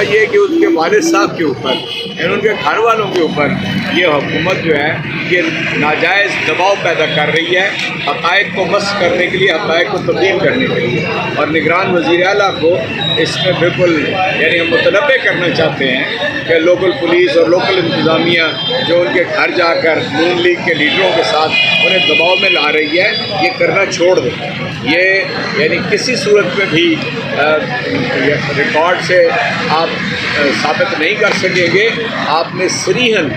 یہ ہے کہ اس کے والد صاحب کے اوپر یعنی ان کے گھر والوں کے اوپر یہ حکومت جو ہے یہ ناجائز دباؤ پیدا کر رہی ہے حقائق کو مسخ کرنے کے لیے، حقائق کو تبدیل کرنے کے لیے، اور نگران وزیر اعلیٰ کو اس میں بالکل یعنی ہم متنبع کرنا چاہتے ہیں کہ لوکل پولیس اور لوکل انتظامیہ جو ان کے گھر جا کر نون لیگ کے لیڈروں کے ساتھ انہیں دباؤ میں لا رہی ہے یہ کرنا چھوڑ دیں۔ یہ یعنی کسی صورت میں بھی ریکارڈ سے آپ ثابت نہیں کر سکیں گے، آپ نے صریحاً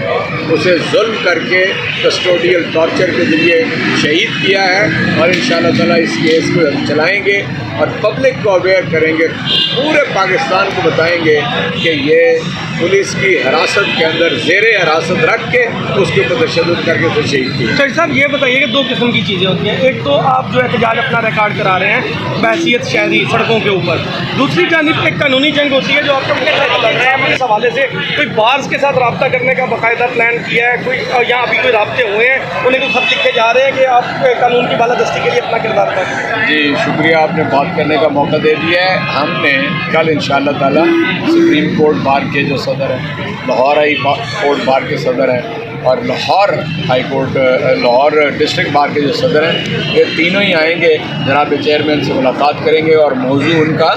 اسے ظلم کر کے کسٹوڈیل ٹارچر کے ذریعے شہید کیا ہے، اور انشاءاللہ تعالیٰ اس کیس کو ہم چلائیں گے اور پبلک کو اویئر کریں گے، پورے پاکستان کو بتائیں گے کہ یہ پولیس کی حراست کے اندر زیر حراست رکھ کے اس کے اوپر تشدد کر کے اسے شہید کیا۔ سر صاحب یہ بتائیے کہ دو قسم کی چیزیں ہوتی ہیں، ایک تو آپ جو احتجاج اپنا ریکارڈ کرا رہے ہیں بحیثیت شہری سڑکوں کے اوپر، دوسری جانب ایک قانونی جنگ ہوتی ہے جو آپ کا لڑ رہے ہیں اس حوالے سے کوئی بارز کے ساتھ رابطہ کرنے کا باقاعدہ پلان کیا ہے، کوئی یا ابھی کوئی رابطے ہوئے ہیں، انہیں کوئی خط لکھے جا رہے ہیں کہ آپ قانون کی بالادستی کے لیے اپنا کردار ادا کریں؟ جی شکریہ، آپ نے بات کرنے کا موقع دے دیا ہے۔ ہم نے کل انشاءاللہ تعالیٰ سپریم کورٹ بار کے جو صدر ہیں، لاہور ہائی کورٹ بار کے صدر ہیں اور Lahore high court Lahore district bar کے جو صدر ہیں، یہ تینوں ہی آئیں گے، جناب چیئرمین سے ملاقات کریں گے، اور موضوع ان کا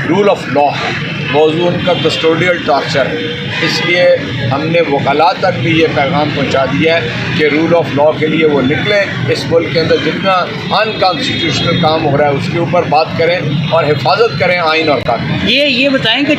رول آف لا ہے، موضوع ان کا کسٹوڈیل ٹارچر ہے۔ اس لیے ہم نے وکلاء تک بھی یہ پیغام پہنچا دیا ہے کہ رول آف لا کے لیے وہ نکلیں، اس ملک کے اندر جتنا ان کانسٹیٹیوشنل کام ہو رہا ہے اس کے اوپر بات کریں اور حفاظت کریں آئین اور قانون۔ یہ بتائیں کہ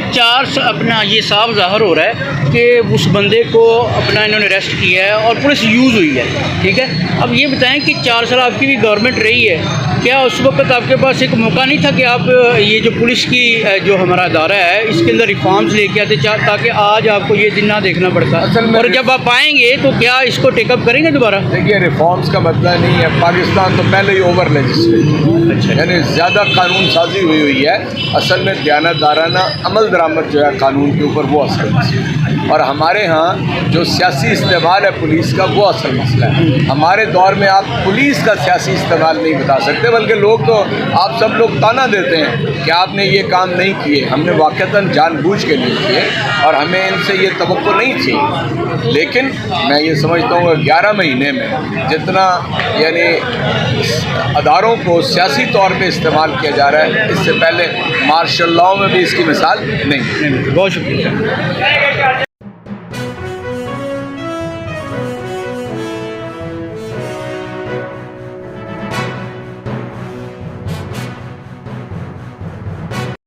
اپنا یہ صاف ظاہر ہو رہا ہے کہ اس بندے کو اپنا انہوں نے اریسٹ کیا ہے اور پولیس یوز ہوئی ہے، ٹھیک ہے، اب یہ بتائیں کہ 4 سال آپ کی بھی گورنمنٹ رہی ہے، کیا اس وقت آپ کے پاس ایک موقع نہیں تھا کہ آپ یہ جو پولیس کی جو ہمارا ادارہ ہے اس کے اندر ریفارمز لے کے آتے تاکہ آج آپ کو یہ دن نہ دیکھنا پڑتا؟ اور جب آپ آئیں گے تو کیا اس کو ٹیک اپ کریں گے دوبارہ؟ دیکھیے ریفارمز کا مسئلہ نہیں ہے، پاکستان تو پہلے ہی اوور لیجسلیٹ، اچھا، یعنی زیادہ قانون سازی ہوئی ہے، اصل میں دیانتدارانہ عمل درآمد جو ہے قانون کے اوپر وہ اصل مسئلہ ہے، اور ہمارے ہاں جو سیاسی استعمال ہے پولیس کا وہ اصل مسئلہ ہے۔ ہمارے دور میں آپ پولیس کا سیاسی استعمال نہیں بتا سکتے، بلکہ لوگ تو آپ سب لوگ تانا دیتے ہیں کہ آپ نے یہ کام نہیں کیے، ہم نے واقعتاً جان بوجھ کے نہیں کیے اور ہمیں ان سے یہ توقع نہیں تھی، لیکن میں یہ سمجھتا ہوں کہ 11 مہینے میں جتنا یعنی اداروں کو سیاسی طور پہ استعمال کیا جا رہا ہے، اس سے پہلے مارشل لاء میں بھی اس کی مثال نہیں۔ بہت شکریہ۔